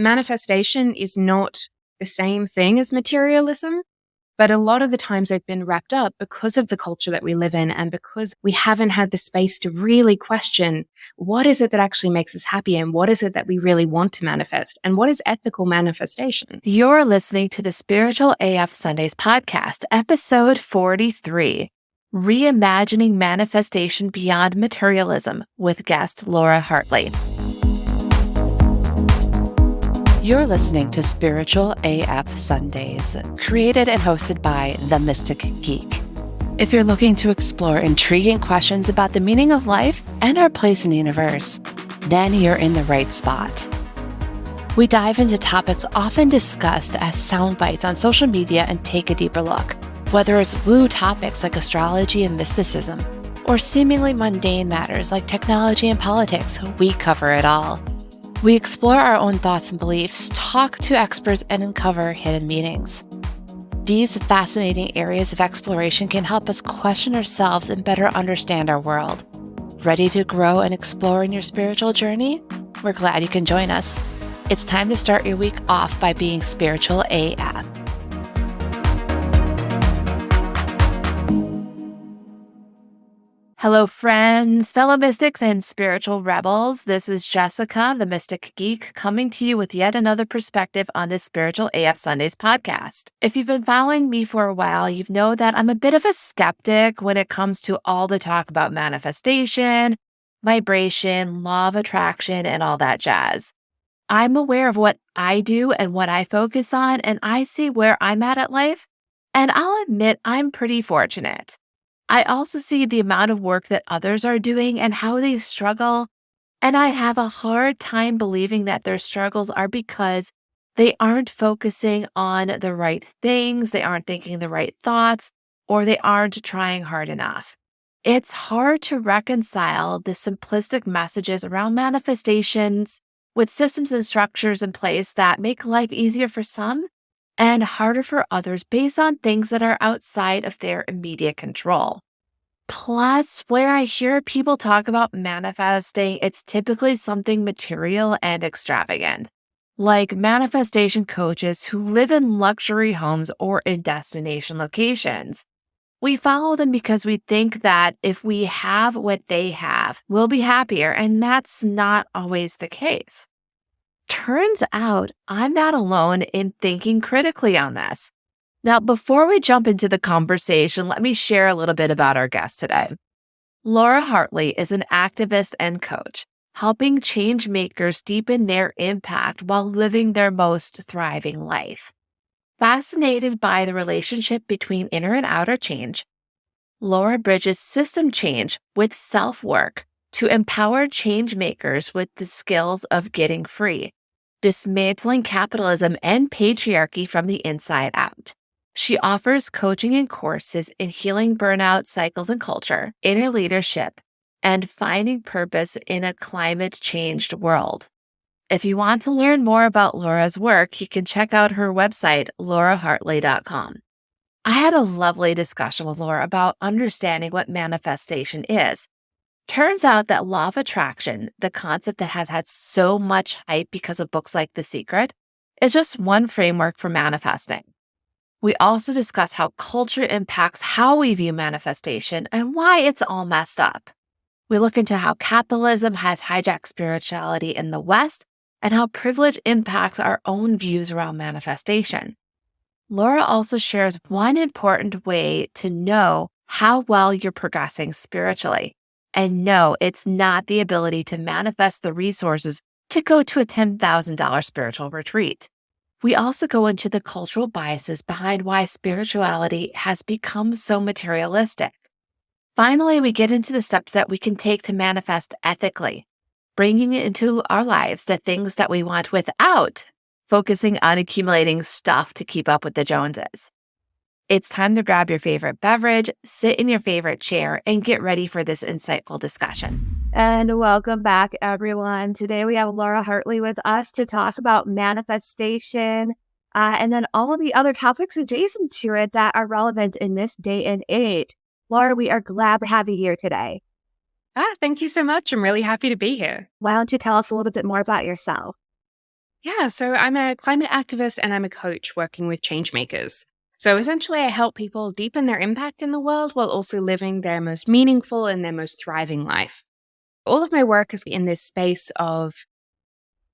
Manifestation is not the same thing as materialism, but a lot of the times they've been wrapped up because of the culture that we live in and because we haven't had the space to really question what is it that actually makes us happy and what is it that we really want to manifest and what is ethical manifestation. You're listening to the Spiritual AF Sundays podcast, episode 43, Reimagining Manifestation Beyond Materialism with guest Laura Hartley. You're listening to Spiritual AF Sundays, created and hosted by The Mystic Geek. If you're looking to explore intriguing questions about the meaning of life and our place in the universe, then you're in the right spot. We dive into topics often discussed as sound bites on social media and take a deeper look. Whether it's woo topics like astrology and mysticism, or seemingly mundane matters like technology and politics, we cover it all. We explore our own thoughts and beliefs, talk to experts, and uncover hidden meanings. These fascinating areas of exploration can help us question ourselves and better understand our world. Ready to grow and explore in your spiritual journey? We're glad you can join us. It's time to start your week off by being spiritual AF. Hello, friends, fellow mystics, and spiritual rebels. This is Jessica, the Mystic Geek, coming to you with yet another perspective on this Spiritual AF Sundays podcast. If you've been following me for a while, you know that I'm a bit of a skeptic when it comes to all the talk about manifestation, vibration, law of attraction, and all that jazz. I'm aware of what I do and what I focus on, and I see where I'm at life, and I'll admit I'm pretty fortunate. I also see the amount of work that others are doing and how they struggle, and I have a hard time believing that their struggles are because they aren't focusing on the right things, they aren't thinking the right thoughts, or they aren't trying hard enough. It's hard to reconcile the simplistic messages around manifestations with systems and structures in place that make life easier for some and harder for others based on things that are outside of their immediate control. Plus, where I hear people talk about manifesting, it's typically something material and extravagant, like manifestation coaches who live in luxury homes or in destination locations. We follow them because we think that if we have what they have, we'll be happier, and that's not always the case. Turns out I'm not alone in thinking critically on this. Now, before we jump into the conversation, let me share a little bit about our guest today. Laura Hartley is an activist and coach, helping changemakers deepen their impact while living their most thriving life. Fascinated by the relationship between inner and outer change, Laura bridges system change with self-work to empower changemakers with the skills of getting free, dismantling capitalism and patriarchy from the inside out. She offers coaching and courses in healing burnout cycles and culture, inner leadership, and finding purpose in a climate-changed world. If you want to learn more about Laura's work, you can check out her website, laurahartley.com. I had a lovely discussion with Laura about understanding what manifestation is. Turns out that law of attraction, the concept that has had so much hype because of books like The Secret, is just one framework for manifesting. We also discuss how culture impacts how we view manifestation and why it's all messed up. We look into how capitalism has hijacked spirituality in the West and how privilege impacts our own views around manifestation. Laura also shares one important way to know how well you're progressing spiritually. And no, it's not the ability to manifest the resources to go to a $10,000 spiritual retreat. We also go into the cultural biases behind why spirituality has become so materialistic. Finally, we get into the steps that we can take to manifest ethically, bringing into our lives the things that we want without focusing on accumulating stuff to keep up with the Joneses. It's time to grab your favorite beverage, sit in your favorite chair, and get ready for this insightful discussion. And welcome back, everyone. Today we have Laura Hartley with us to talk about manifestation and then all of the other topics adjacent to it that are relevant in this day and age. Laura, we are glad to have you here today. Thank you so much. I'm really happy to be here. Why don't you tell us a little bit more about yourself? Yeah, so I'm a climate activist and I'm a coach working with changemakers. So essentially, I help people deepen their impact in the world while also living their most meaningful and their most thriving life. All of my work is in this space of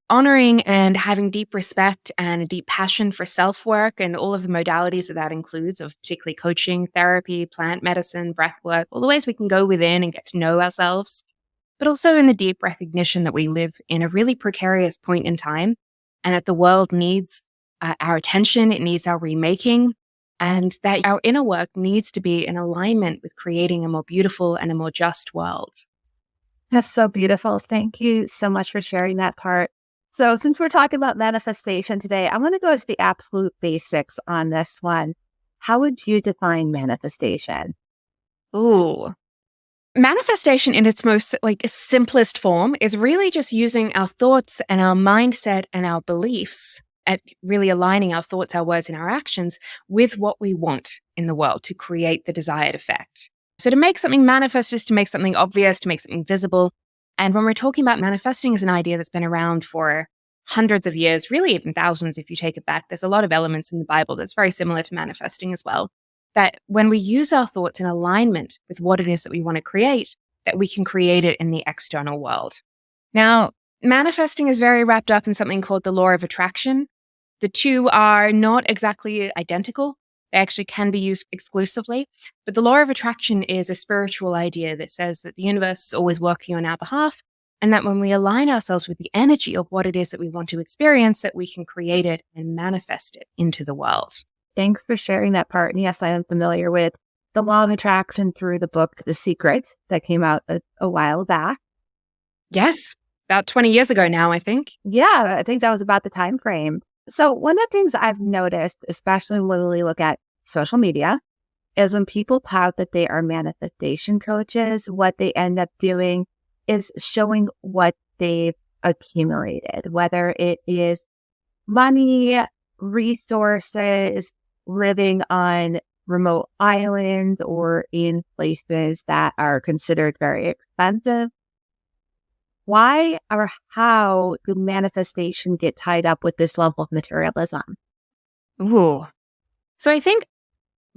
honoring and having deep respect and a deep passion for self work and all of the modalities that includes, of particularly coaching, therapy, plant medicine, breath work, all the ways we can go within and get to know ourselves, but also in the deep recognition that we live in a really precarious point in time and that the world needs our attention, it needs our remaking, and that our inner work needs to be in alignment with creating a more beautiful and a more just world. That's so beautiful. Thank you so much for sharing that part. So, since we're talking about manifestation today, I want to go to the absolute basics on this one. How would you define manifestation? Ooh. Manifestation in its most simplest form is really just using our thoughts and our mindset and our beliefs at really aligning our thoughts, our words, and our actions with what we want in the world to create the desired effect. So to make something manifest is to make something obvious, to make something visible. And when we're talking about manifesting as an idea that's been around for hundreds of years, really even thousands if you take it back, there's a lot of elements in the Bible that's very similar to manifesting as well. That when we use our thoughts in alignment with what it is that we want to create, that we can create it in the external world. Now, manifesting is very wrapped up in something called the law of attraction. The two are not exactly identical. They actually can be used exclusively. But the law of attraction is a spiritual idea that says that the universe is always working on our behalf, and that when we align ourselves with the energy of what it is that we want to experience, that we can create it and manifest it into the world. Thanks for sharing that part. And yes, I am familiar with the law of attraction through the book The Secret that came out a while back. Yes, about 20 years ago now, I think. Yeah, I think that was about the time frame. So one of the things I've noticed, especially when we look at social media, is when people tout that they are manifestation coaches, what they end up doing is showing what they've accumulated, whether it is money, resources, living on remote islands or in places that are considered very expensive. Why or how did manifestation get tied up with this level of materialism? Ooh. So I think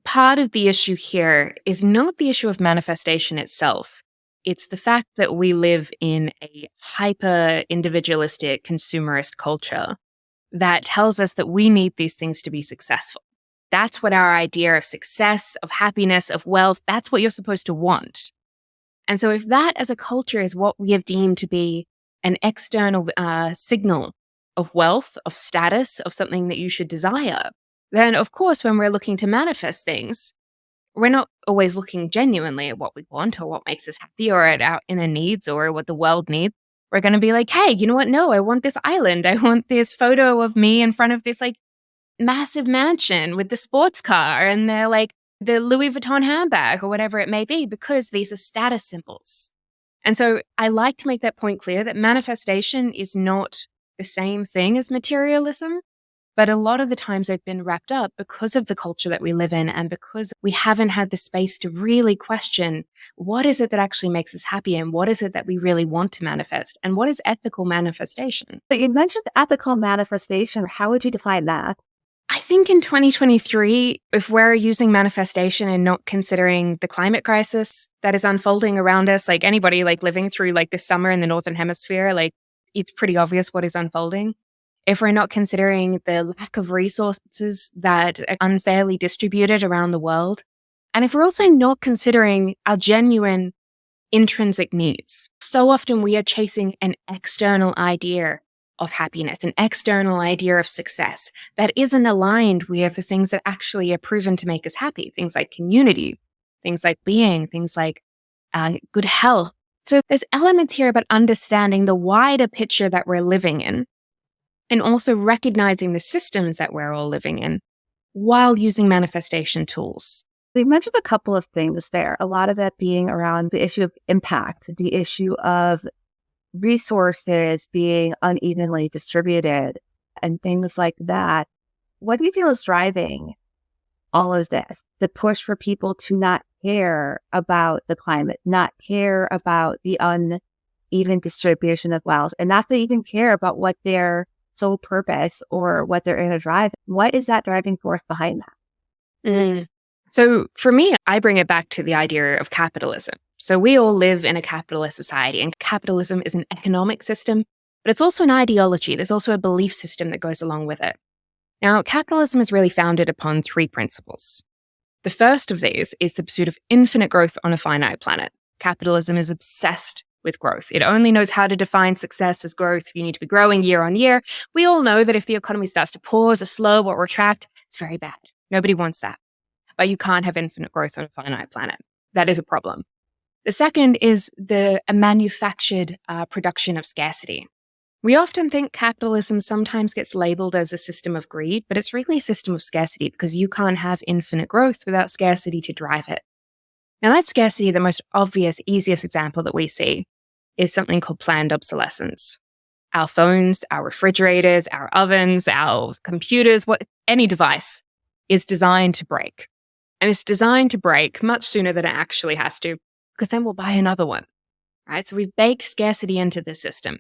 part of the issue here is not the issue of manifestation itself. It's the fact that we live in a hyper individualistic consumerist culture that tells us that we need these things to be successful. That's what our idea of success, of happiness, of wealth, that's what you're supposed to want. And so if that as a culture is what we have deemed to be an external signal of wealth, of status, of something that you should desire, then of course, when we're looking to manifest things, we're not always looking genuinely at what we want or what makes us happy or at our inner needs or what the world needs. We're going to be like, hey, you know what? No, I want this island. I want this photo of me in front of this massive mansion with the sports car and the Louis Vuitton handbag or whatever it may be, because these are status symbols. And so I like to make that point clear that manifestation is not the same thing as materialism. But a lot of the times they've been wrapped up because of the culture that we live in and because we haven't had the space to really question what is it that actually makes us happy and what is it that we really want to manifest and what is ethical manifestation. But you mentioned ethical manifestation. How would you define that? I think in 2023, if we're using manifestation and not considering the climate crisis that is unfolding around us, like anybody living through this summer in the Northern Hemisphere, it's pretty obvious what is unfolding. If we're not considering the lack of resources that are unfairly distributed around the world, and if we're also not considering our genuine intrinsic needs. So often we are chasing an external idea of happiness, an external idea of success that isn't aligned with the things that actually are proven to make us happy, things like community, things like being, things like good health. So there's elements here about understanding the wider picture that we're living in, and also recognizing the systems that we're all living in while using manifestation tools. You mentioned a couple of things there, a lot of that being around the issue of impact, the issue of resources being unevenly distributed, and things like that. What do you feel is driving all of this? The push for people to not care about the climate, not care about the uneven distribution of wealth, and not to even care about what their sole purpose or what their inner drive, what is that driving force behind that? Mm. So for me, I bring it back to the idea of capitalism. So we all live in a capitalist society, and capitalism is an economic system, but it's also an ideology. There's also a belief system that goes along with it. Now, capitalism is really founded upon three principles. The first of these is the pursuit of infinite growth on a finite planet. Capitalism is obsessed with growth. It only knows how to define success as growth. You need to be growing year on year. We all know that if the economy starts to pause or slow or retract, it's very bad. Nobody wants that. But you can't have infinite growth on a finite planet. That is a problem. The second is a manufactured production of scarcity. We often think capitalism sometimes gets labeled as a system of greed, but it's really a system of scarcity because you can't have infinite growth without scarcity to drive it. Now, that scarcity, the most obvious, easiest example that we see is something called planned obsolescence. Our phones, our refrigerators, our ovens, our computers, any device is designed to break. And it's designed to break much sooner than it actually has to, because then we'll buy another one, right? So we've baked scarcity into the system.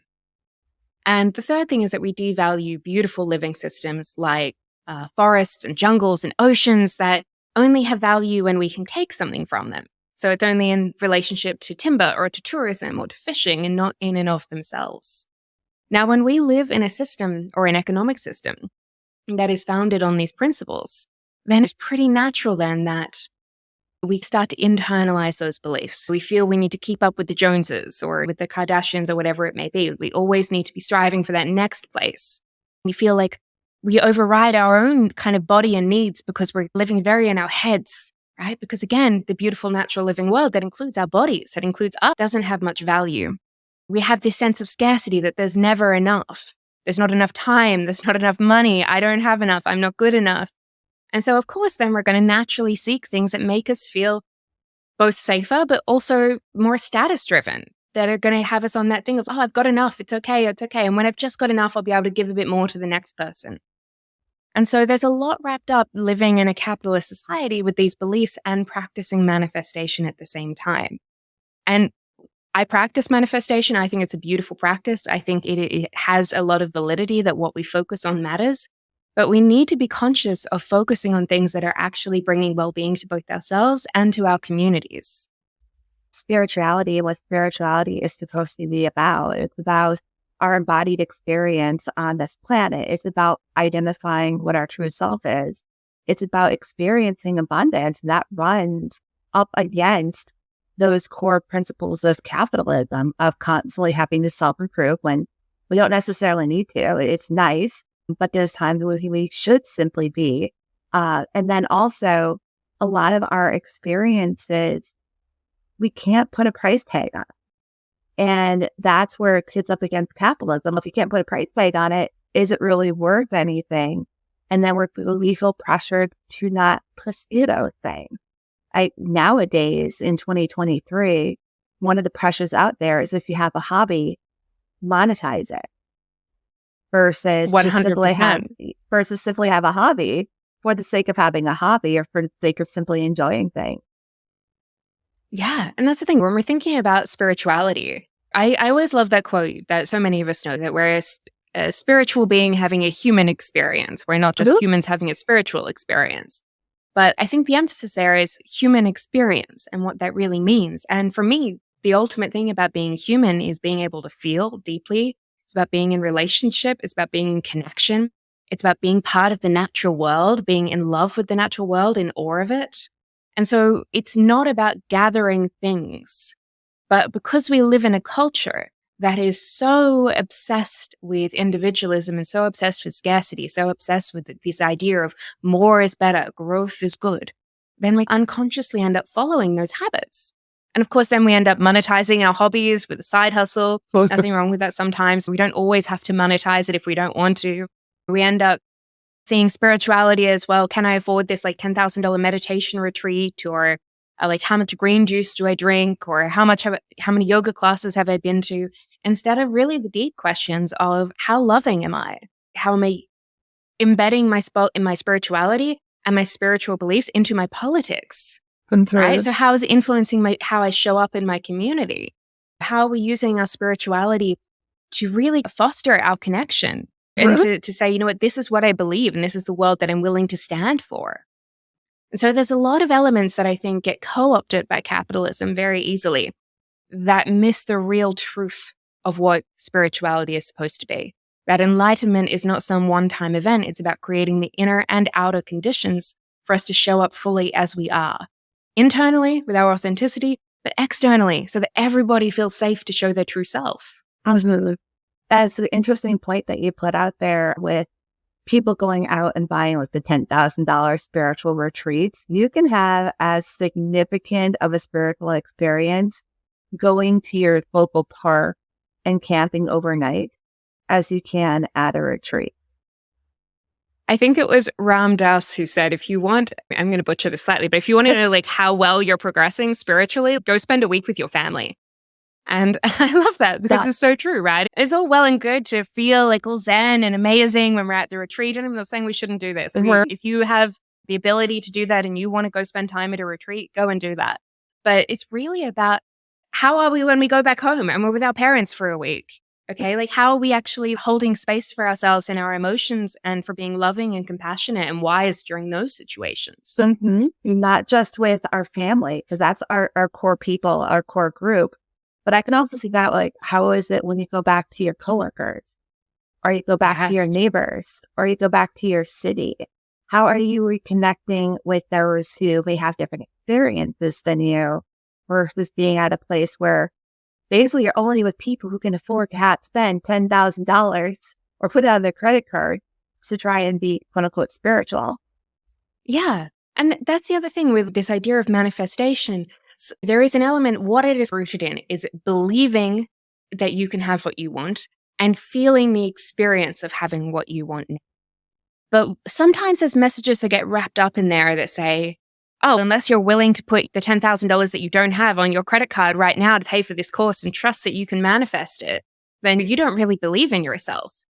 And the third thing is that we devalue beautiful living systems like forests and jungles and oceans that only have value when we can take something from them. So it's only in relationship to timber or to tourism or to fishing and not in and of themselves. Now, when we live in a system or an economic system that is founded on these principles, then it's pretty natural then that we start to internalize those beliefs. We feel we need to keep up with the Joneses or with the Kardashians or whatever it may be. We always need to be striving for that next place. We feel like we override our own kind of body and needs because we're living very in our heads, right? Because again, the beautiful natural living world that includes our bodies, that includes us, doesn't have much value. We have this sense of scarcity that there's never enough. There's not enough time. There's not enough money. I don't have enough. I'm not good enough. And so, of course, then we're going to naturally seek things that make us feel both safer, but also more status driven, that are going to have us on that thing of, oh, I've got enough. It's okay. It's okay. And when I've just got enough, I'll be able to give a bit more to the next person. And so there's a lot wrapped up living in a capitalist society with these beliefs and practicing manifestation at the same time. And I practice manifestation. I think it's a beautiful practice. I think it has a lot of validity that what we focus on matters. But we need to be conscious of focusing on things that are actually bringing well-being to both ourselves and to our communities. Spirituality, what spirituality is supposed to be about. It's about our embodied experience on this planet. It's about identifying what our true self is. It's about experiencing abundance that runs up against those core principles of capitalism, of constantly having to self-improve when we don't necessarily need to. It's nice, but there's times when we should simply be. And then also, a lot of our experiences, we can't put a price tag on it. And that's where it hits up against capitalism. If you can't put a price tag on it, is it really worth anything? And then we feel pressured to not pursue those things. Nowadays, in 2023, one of the pressures out there is if you have a hobby, monetize it. Versus 100%. simply have a hobby for the sake of having a hobby or for the sake of simply enjoying things. Yeah. And that's the thing. When we're thinking about spirituality, I always love that quote that so many of us know, that we're a spiritual being having a human experience. We're not just humans having a spiritual experience. But I think the emphasis there is human experience and what that really means. And for me, the ultimate thing about being human is being able to feel deeply. It's about being in relationship. It's about being in connection. It's about being part of the natural world, being in love with the natural world, in awe of it. And so it's not about gathering things, but because we live in a culture that is so obsessed with individualism and so obsessed with scarcity, so obsessed with this idea of more is better, growth is good, then we unconsciously end up following those habits. And of course, then we end up monetizing our hobbies with a side hustle. Nothing wrong with that sometimes. We don't always have to monetize it if we don't want to. We end up seeing spirituality as, well, can I afford this like $10,000 meditation retreat? Or like, how much green juice do I drink? Or how many yoga classes have I been to? Instead of really the deep questions of, how loving am I? How am I embedding my spirituality and my spiritual beliefs into my politics? Right? So how is it influencing how I show up in my community? How are we using our spirituality to really foster our connection? and to say, you know what, this is what I believe and this is the world that I'm willing to stand for. And so there's a lot of elements that I think get co-opted by capitalism very easily that miss the real truth of what spirituality is supposed to be. That enlightenment is not some one-time event. It's about creating the inner and outer conditions for us to show up fully as we are. Internally, with our authenticity, but externally, so that everybody feels safe to show their true self. Absolutely. That's an interesting point that you put out there with people going out and buying with the $10,000 spiritual retreats. You can have as significant of a spiritual experience going to your local park and camping overnight as you can at a retreat. I think it was Ram Dass who said, if you want, I'm going to butcher this slightly, but if you want to know like how well you're progressing spiritually, go spend a week with your family. And I love that because it's so true, right? It's all well and good to feel like all zen and amazing when we're at the retreat. And I'm not saying we shouldn't do this. If you have the ability to do that and you want to go spend time at a retreat, go and do that. But it's really about how are we when we go back home and we're with our parents for a week? Okay, like how are we actually holding space for ourselves and our emotions and for being loving and compassionate and wise during those situations? Not just with our family, because that's our core people, our core group. But I can also see that, like, how is it when you go back to your coworkers, or you go back to your neighbors, or you go back to your city? How are you reconnecting with those who may have different experiences than you, or who's being at a place where basically you're only with people who can afford to spend $10,000 or put it on their credit card to try and be quote unquote spiritual? Yeah. And that's the other thing with this idea of manifestation. So there is an element, what it is rooted in is believing that you can have what you want and feeling the experience of having what you want. But sometimes there's messages that get wrapped up in there that say, oh, unless you're willing to put the $10,000 that you don't have on your credit card right now to pay for this course and trust that you can manifest it, then you don't really believe in yourself.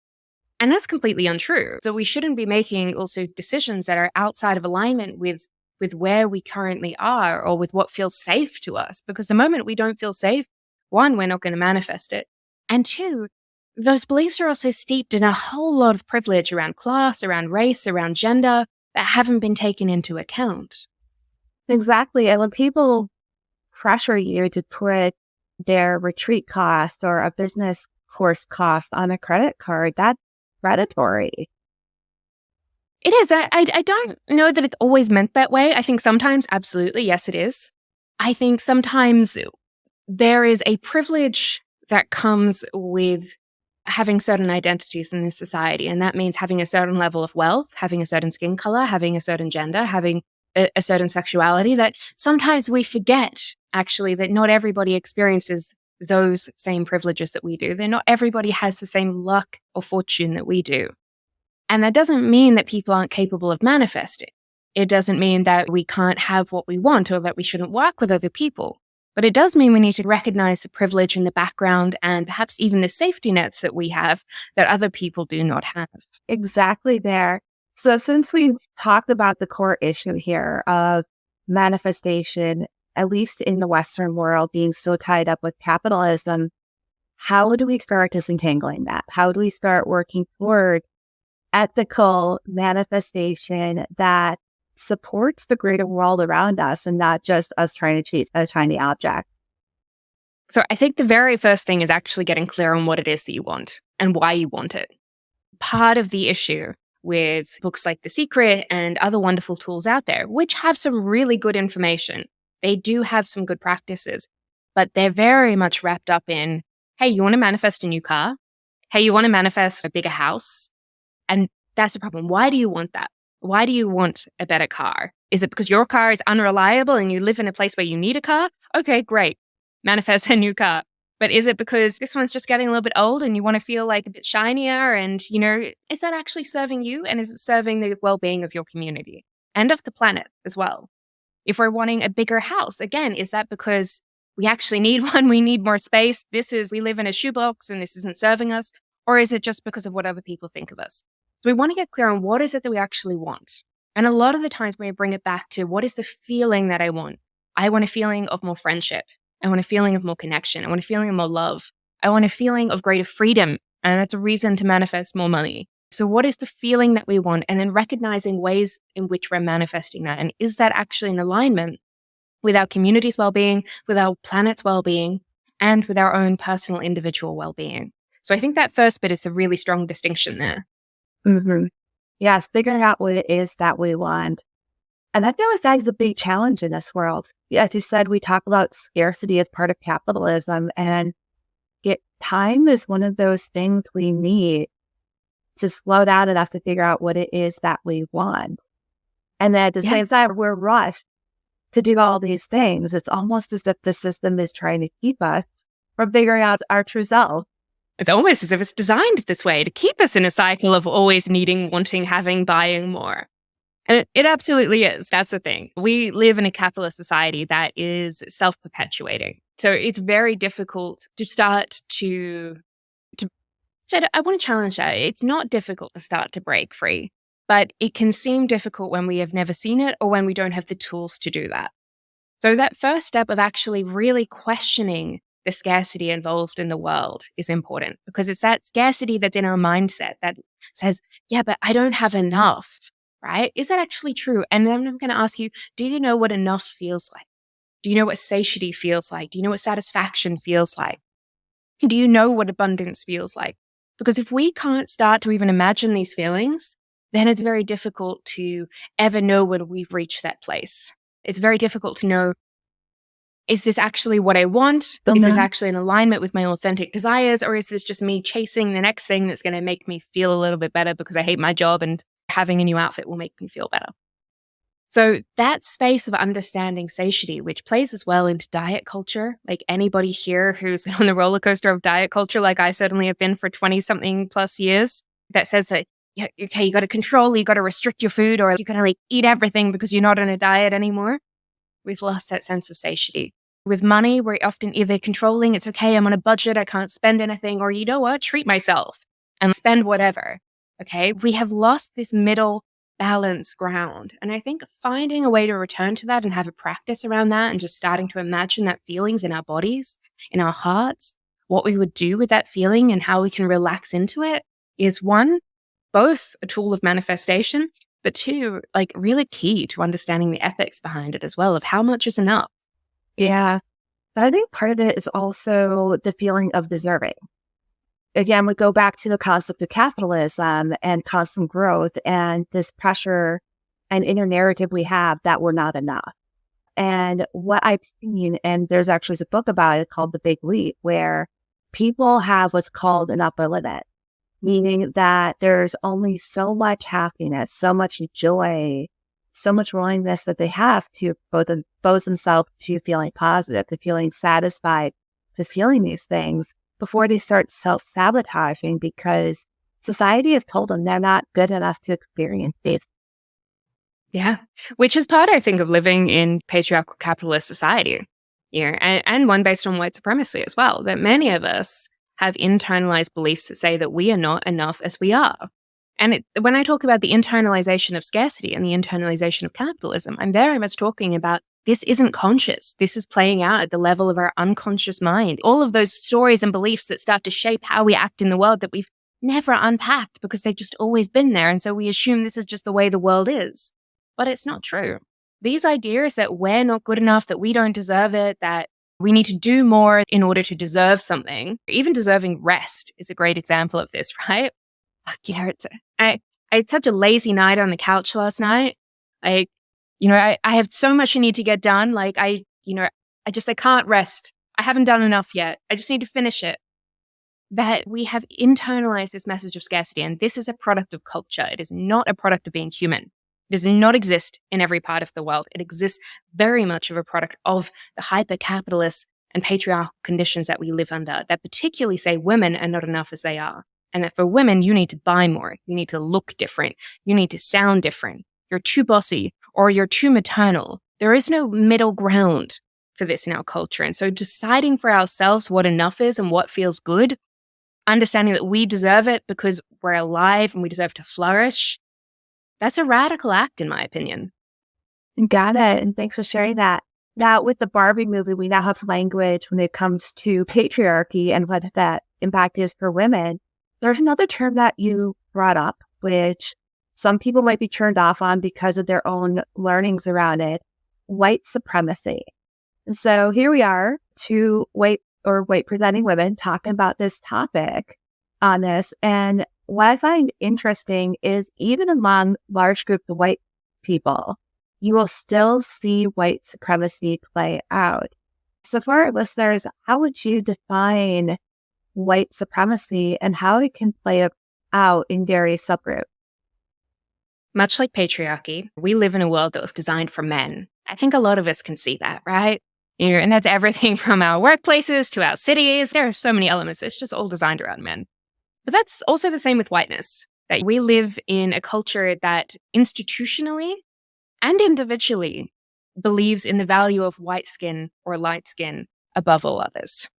And that's completely untrue. So we shouldn't be making also decisions that are outside of alignment with where we currently are or with what feels safe to us. Because the moment we don't feel safe, one, we're not going to manifest it. And two, those beliefs are also steeped in a whole lot of privilege around class, around race, around gender that haven't been taken into account. Exactly. And when people pressure you to put their retreat cost or a business course cost on a credit card, that's predatory. It is. I don't know that it's always meant that way. I think sometimes, absolutely, yes, it is. I think sometimes there is a privilege that comes with having certain identities in this society. And that means having a certain level of wealth, having a certain skin color, having a certain gender, having a certain sexuality, that sometimes we forget actually that not everybody experiences those same privileges that we do. That not everybody has the same luck or fortune that we do. And that doesn't mean that people aren't capable of manifesting. It doesn't mean that we can't have what we want or that we shouldn't work with other people. But it does mean we need to recognize the privilege in the background and perhaps even the safety nets that we have that other people do not have. Exactly there. So since we talked about the core issue here of manifestation, at least in the Western world, being so tied up with capitalism, how do we start disentangling that? How do we start working toward ethical manifestation that supports the greater world around us and not just us trying to chase a shiny object? So I think the very first thing is actually getting clear on what it is that you want and why you want it. Part of the issue with books like The Secret and other wonderful tools out there, which have some really good information, they do have some good practices, but they're very much wrapped up in, hey, you want to manifest a new car? Hey, you want to manifest a bigger house? And that's the problem. Why do you want that? Why do you want a better car? Is it because your car is unreliable and you live in a place where you need a car? Okay, great. Manifest a new car. But is it because this one's just getting a little bit old and you want to feel like a bit shinier? And, is that actually serving you? And is it serving the well-being of your community and of the planet as well? If we're wanting a bigger house, again, is that because we actually need one? We need more space. We live in a shoebox and this isn't serving us. Or is it just because of what other people think of us? So we want to get clear on what is it that we actually want. And a lot of the times we bring it back to what is the feeling that I want? I want a feeling of more friendship. I want a feeling of more connection. I want a feeling of more love. I want a feeling of greater freedom. And that's a reason to manifest more money. So what is the feeling that we want? And then recognizing ways in which we're manifesting that. And is that actually in alignment with our community's well-being, with our planet's well-being, and with our own personal individual well-being? So I think that first bit is a really strong distinction there. Mm-hmm. Yes, figuring out what it is that we want. And I feel like that is a big challenge in this world. As you said, we talk about scarcity as part of capitalism, and time is one of those things we need to slow down enough to figure out what it is that we want. And then at the same time, we're rushed to do all these things. It's almost as if the system is trying to keep us from figuring out our true self. It's almost as if it's designed this way to keep us in a cycle of always needing, wanting, having, buying more. And it absolutely is. That's the thing. We live in a capitalist society that is self-perpetuating. So it's very difficult to start to I want to challenge that. It's not difficult to start to break free, but it can seem difficult when we have never seen it or when we don't have the tools to do that. So that first step of actually really questioning the scarcity involved in the world is important, because it's that scarcity that's in our mindset that says, yeah, but I don't have enough, right? Is that actually true? And then I'm going to ask you, do you know what enough feels like? Do you know what satiety feels like? Do you know what satisfaction feels like? Do you know what abundance feels like? Because if we can't start to even imagine these feelings, then it's very difficult to ever know when we've reached that place. It's very difficult to know, is this actually what I want? Is this actually in alignment with my authentic desires? Or is this just me chasing the next thing that's going to make me feel a little bit better because I hate my job and having a new outfit will make me feel better? So that space of understanding satiety, which plays as well into diet culture, like anybody here who's on the roller coaster of diet culture, like I certainly have been for 20 something plus years, that says that, yeah, okay, you got to control, you got to restrict your food, or you got to like eat everything because you're not on a diet anymore. We've lost that sense of satiety. With money, we're often either controlling, it's okay, I'm on a budget, I can't spend anything, or you know what, treat myself and spend whatever. Okay. We have lost this middle balance ground. And I think finding a way to return to that and have a practice around that and just starting to imagine that feelings in our bodies, in our hearts, what we would do with that feeling and how we can relax into it is one, both a tool of manifestation, but two, like really key to understanding the ethics behind it as well of how much is enough. Yeah. I think part of it is also the feeling of deserving. Again, we go back to the concept of capitalism and constant growth and this pressure and inner narrative we have that we're not enough. And what I've seen, and there's actually a book about it called The Big Leap, where people have what's called an upper limit, meaning that there's only so much happiness, so much joy, so much willingness that they have to both expose themselves to feeling positive, to feeling satisfied, to feeling these things before they start self-sabotaging because society has told them they're not good enough to experience this. Yeah, which is part, I think, of living in patriarchal capitalist society, and one based on white supremacy as well, that many of us have internalized beliefs that say that we are not enough as we are. And when I talk about the internalization of scarcity and the internalization of capitalism, I'm very much talking about this isn't conscious. This is playing out at the level of our unconscious mind. All of those stories and beliefs that start to shape how we act in the world that we've never unpacked because they've just always been there. And so we assume this is just the way the world is. But it's not true. These ideas that we're not good enough, that we don't deserve it, that we need to do more in order to deserve something. Even deserving rest is a great example of this, right? I had such a lazy night on the couch last night. I have so much I need to get done. I can't rest. I haven't done enough yet. I just need to finish it. That we have internalized this message of scarcity. And this is a product of culture. It is not a product of being human. It does not exist in every part of the world. It exists very much of a product of the hyper-capitalist and patriarchal conditions that we live under that particularly say women are not enough as they are. And that for women, you need to buy more. You need to look different. You need to sound different. You're too bossy or you're too maternal. There is no middle ground for this in our culture. And so deciding for ourselves what enough is and what feels good, understanding that we deserve it because we're alive and we deserve to flourish, that's a radical act, in my opinion. Got it. And thanks for sharing that. Now, with the Barbie movie, we now have language when it comes to patriarchy and what that impact is for women. There's another term that you brought up which some people might be turned off on because of their own learnings around it, white supremacy. And so here we are, two white presenting women talking about this topic on this. And what I find interesting is even among large groups of white people, you will still see white supremacy play out. So for our listeners, how would you define white supremacy and how it can play out in various subgroups? Much like patriarchy, we live in a world that was designed for men. I think a lot of us can see that, right? And that's everything from our workplaces to our cities. There are so many elements. It's just all designed around men. But that's also the same with whiteness, that we live in a culture that institutionally and individually believes in the value of white skin or light skin above all others.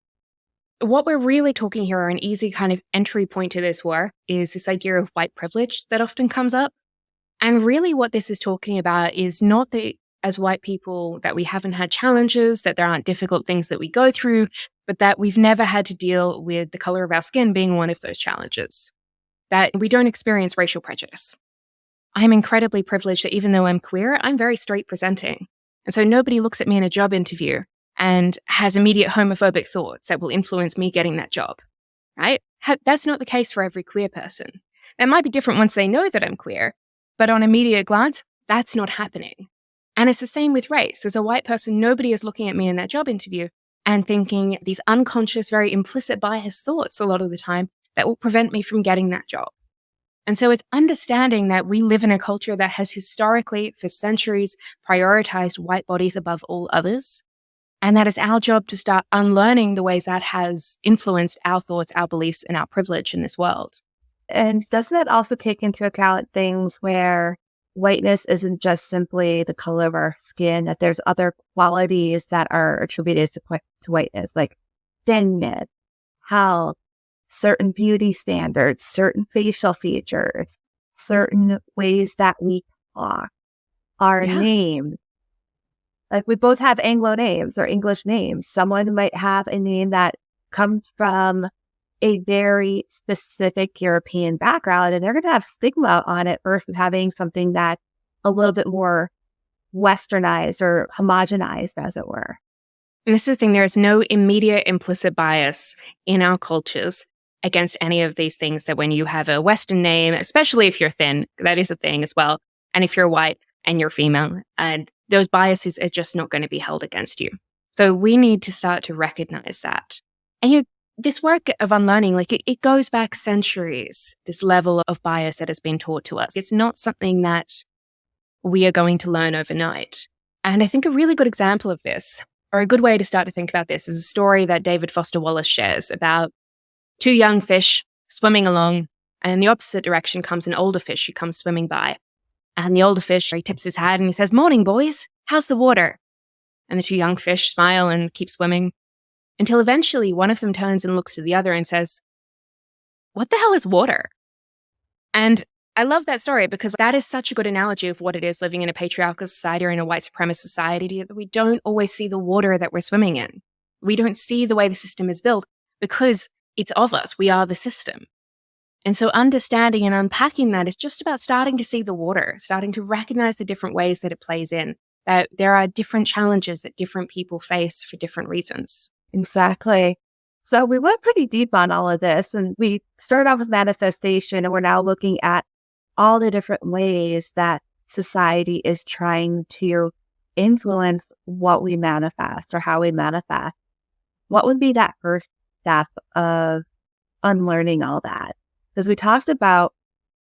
What we're really talking here, an easy kind of entry point to this work, is this idea of white privilege that often comes up. And really what this is talking about is not that as white people that we haven't had challenges, that there aren't difficult things that we go through, but that we've never had to deal with the color of our skin being one of those challenges, that we don't experience racial prejudice. I'm incredibly privileged that even though I'm queer, I'm very straight presenting. And so nobody looks at me in a job interview and has immediate homophobic thoughts that will influence me getting that job, right? That's not the case for every queer person. It might be different once they know that I'm queer, but on immediate glance, that's not happening. And it's the same with race. As a white person, nobody is looking at me in that job interview and thinking these unconscious, very implicit biased thoughts a lot of the time that will prevent me from getting that job. And so it's understanding that we live in a culture that has historically, for centuries, prioritized white bodies above all others. And that is our job to start unlearning the ways that has influenced our thoughts, our beliefs, and our privilege in this world. And doesn't it also take into account things where whiteness isn't just simply the color of our skin, that there's other qualities that are attributed to whiteness, like thinness, health, certain beauty standards, certain facial features, certain ways that we talk, our names. Like we both have Anglo names or English names. Someone might have a name that comes from a very specific European background, and they're going to have stigma on it versus having something that's a little bit more westernized or homogenized, as it were. And this is the thing, there is no immediate implicit bias in our cultures against any of these things, that when you have a Western name, especially if you're thin, that is a thing as well. And if you're white and you're female, and those biases are just not going to be held against you. So we need to start to recognize that. And this work of unlearning, like it goes back centuries, this level of bias that has been taught to us. It's not something that we are going to learn overnight. And I think a really good example of this, or a good way to start to think about this, is a story that David Foster Wallace shares about two young fish swimming along, and in the opposite direction comes an older fish who comes swimming by. And the older fish, he tips his hat and he says, "Morning, boys. How's the water?" And the two young fish smile and keep swimming, until eventually one of them turns and looks to the other and says, "What the hell is water?" And I love that story because that is such a good analogy of what it is living in a patriarchal society or in a white supremacist society, that we don't always see the water that we're swimming in. We don't see the way the system is built because it's of us. We are the system. And so understanding and unpacking that is just about starting to see the water, starting to recognize the different ways that it plays in, that there are different challenges that different people face for different reasons. Exactly. So we went pretty deep on all of this, and we started off with manifestation, and we're now looking at all the different ways that society is trying to influence what we manifest or how we manifest. What would be that first step of unlearning all that? Because we talked about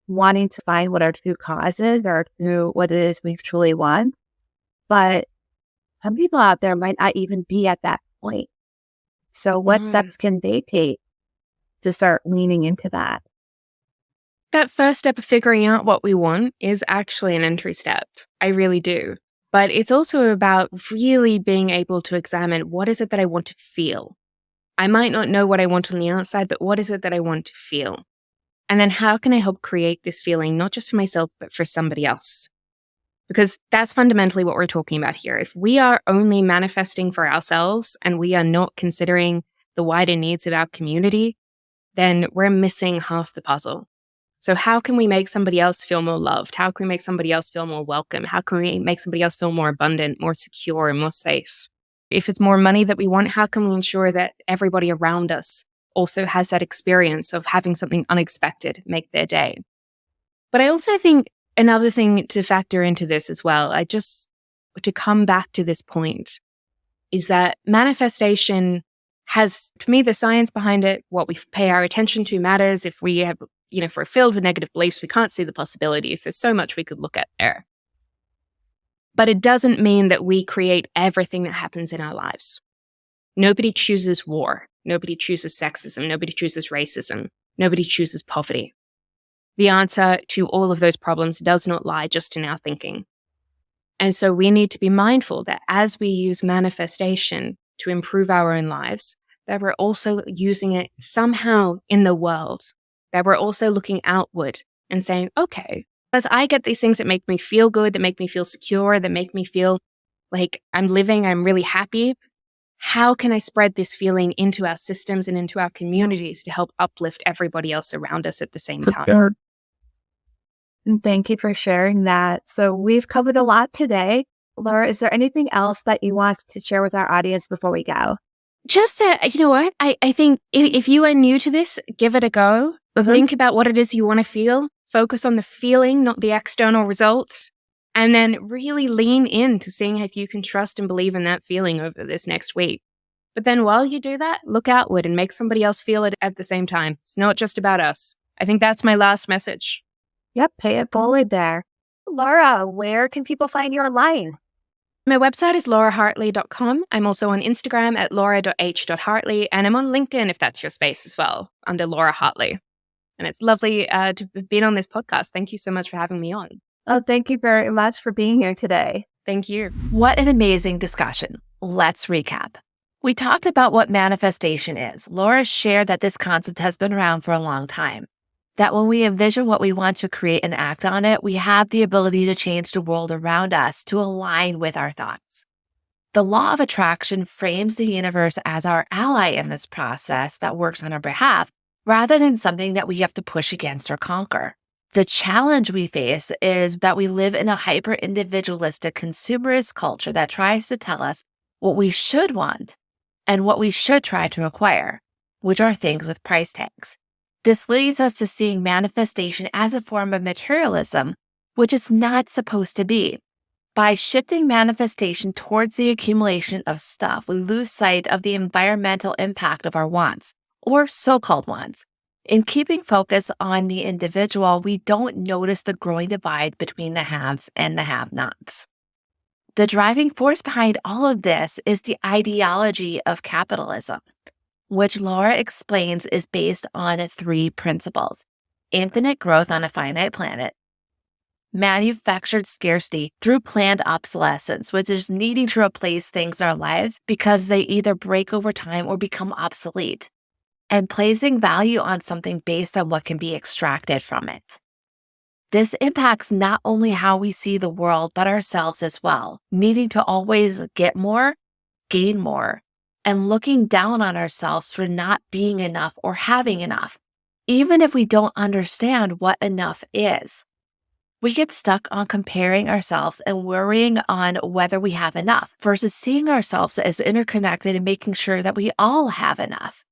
wanting to find what our true cause is, or what it is we truly want. But some people out there might not even be at that point. So what steps can they take to start leaning into that? That first step of figuring out what we want is actually an entry step. I really do. But it's also about really being able to examine, what is it that I want to feel? I might not know what I want on the outside, but what is it that I want to feel? And then how can I help create this feeling, not just for myself, but for somebody else? Because that's fundamentally what we're talking about here. If we are only manifesting for ourselves and we are not considering the wider needs of our community, then we're missing half the puzzle. So how can we make somebody else feel more loved? How can we make somebody else feel more welcome? How can we make somebody else feel more abundant, more secure, and more safe? If it's more money that we want, how can we ensure that everybody around us also has that experience of having something unexpected make their day? But I also think another thing to factor into this as well, to come back to this point, is that manifestation has, to me, the science behind it, what we pay our attention to matters. If we have, if we're filled with negative beliefs, we can't see the possibilities. There's so much we could look at there. But it doesn't mean that we create everything that happens in our lives. Nobody chooses war. Nobody chooses sexism. Nobody chooses racism. Nobody chooses poverty. The answer to all of those problems does not lie just in our thinking. And so we need to be mindful that as we use manifestation to improve our own lives, that we're also using it somehow in the world, that we're also looking outward and saying, okay, as I get these things that make me feel good, that make me feel secure, that make me feel like I'm living, I'm really happy, how can I spread this feeling into our systems and into our communities to help uplift everybody else around us at the same time? And thank you for sharing that. So we've covered a lot today. Laura, is there anything else that you want to share with our audience before we go? Just that, you know what? I think if you are new to this, give it a go. Mm-hmm. Think about what it is you want to feel. Focus on the feeling, not the external results. And then really lean into seeing if you can trust and believe in that feeling over this next week. But then while you do that, look outward and make somebody else feel it at the same time. It's not just about us. I think that's my last message. Yep, pay it forward there. Laura, where can people find you online? My website is laurahartley.com. I'm also on Instagram at laura.h.hartley, and I'm on LinkedIn if that's your space as well, under Laura Hartley. And it's lovely to have been on this podcast. Thank you so much for having me on. Oh, thank you very much for being here today. Thank you. What an amazing discussion. Let's recap. We talked about what manifestation is. Laura shared that this concept has been around for a long time. That when we envision what we want to create and act on it, we have the ability to change the world around us to align with our thoughts. The law of attraction frames the universe as our ally in this process that works on our behalf, rather than something that we have to push against or conquer. The challenge we face is that we live in a hyper-individualistic consumerist culture that tries to tell us what we should want and what we should try to acquire, which are things with price tags. This leads us to seeing manifestation as a form of materialism, which is not supposed to be. By shifting manifestation towards the accumulation of stuff, we lose sight of the environmental impact of our wants, or so-called wants. In keeping focus on the individual, we don't notice the growing divide between the haves and the have-nots. The driving force behind all of this is the ideology of capitalism, which Laura explains is based on 3 principles: infinite growth on a finite planet, manufactured scarcity through planned obsolescence, which is needing to replace things in our lives because they either break over time or become obsolete, and placing value on something based on what can be extracted from it. This impacts not only how we see the world, but ourselves as well, needing to always get more, gain more, and looking down on ourselves for not being enough or having enough, even if we don't understand what enough is. We get stuck on comparing ourselves and worrying on whether we have enough versus seeing ourselves as interconnected and making sure that we all have enough.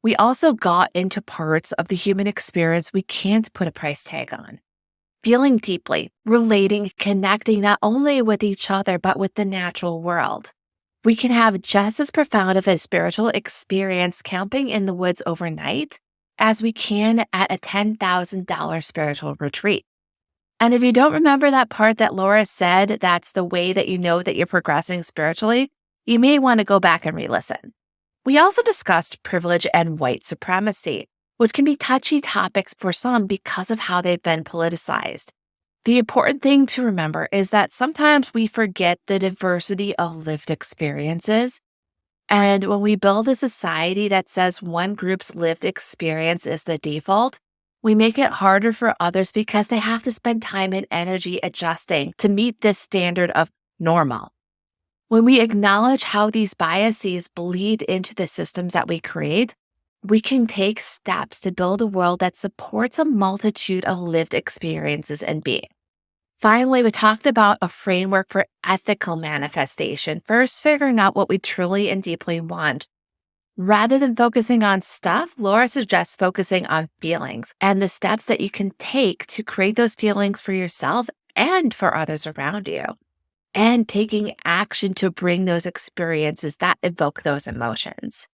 We also got into parts of the human experience we can't put a price tag on. Feeling deeply, relating, connecting not only with each other, but with the natural world. We can have just as profound of a spiritual experience camping in the woods overnight as we can at a $10,000 spiritual retreat. And if you don't remember that part that Laura said, that's the way that you know that you're progressing spiritually, you may want to go back and re-listen. We also discussed privilege and white supremacy, which can be touchy topics for some because of how they've been politicized. The important thing to remember is that sometimes we forget the diversity of lived experiences. And when we build a society that says one group's lived experience is the default, we make it harder for others because they have to spend time and energy adjusting to meet this standard of normal. When we acknowledge how these biases bleed into the systems that we create, we can take steps to build a world that supports a multitude of lived experiences and being. Finally, we talked about a framework for ethical manifestation, first figuring out what we truly and deeply want. Rather than focusing on stuff, Laura suggests focusing on feelings and the steps that you can take to create those feelings for yourself and for others around you, and taking action to bring those experiences that evoke those emotions.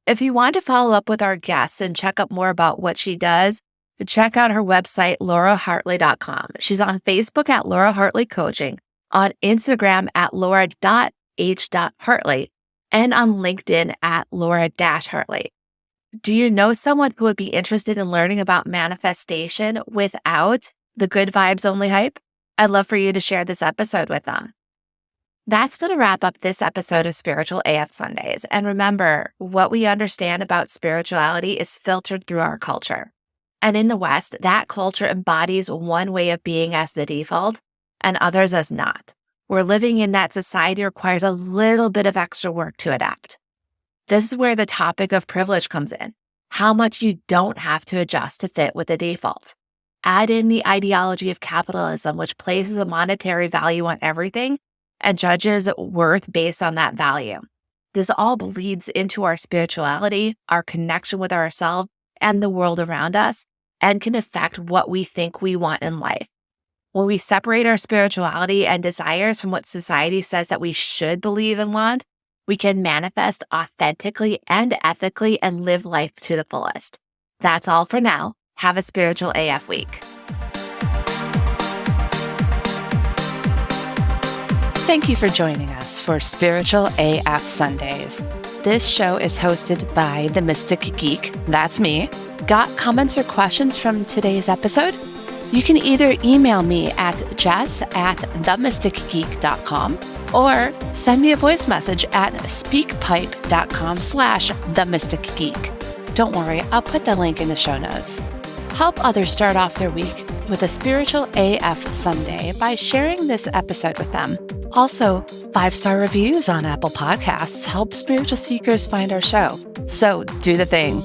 If you want to follow up with our guests and check out more about what she does, check out her website, laurahartley.com. She's on Facebook at Laura Hartley Coaching, on Instagram at laura.h.hartley, and on LinkedIn at Laura-Hartley. Do you know someone who would be interested in learning about manifestation without the good vibes only hype? I'd love for you to share this episode with them. That's going to wrap up this episode of Spiritual AF Sundays. And remember, what we understand about spirituality is filtered through our culture. And in the West, that culture embodies one way of being as the default and others as not. We're living in that society requires a little bit of extra work to adapt. This is where the topic of privilege comes in, how much you don't have to adjust to fit with the default. Add in the ideology of capitalism, which places a monetary value on everything and judges worth based on that value. This all bleeds into our spirituality, our connection with ourselves and the world around us, and can affect what we think we want in life. When we separate our spirituality and desires from what society says that we should believe and want, we can manifest authentically and ethically and live life to the fullest. That's all for now. Have a spiritual AF week. Thank you for joining us for Spiritual AF Sundays. This show is hosted by the Mystic Geek. That's me. Got comments or questions from today's episode? You can either email me at jess@themysticgeek.com or send me a voice message at speakpipe.com/themysticgeek. Don't worry, I'll put the link in the show notes. Help others start off their week with a Spiritual AF Sunday by sharing this episode with them. Also, 5-star reviews on Apple Podcasts help spiritual seekers find our show. So do the thing.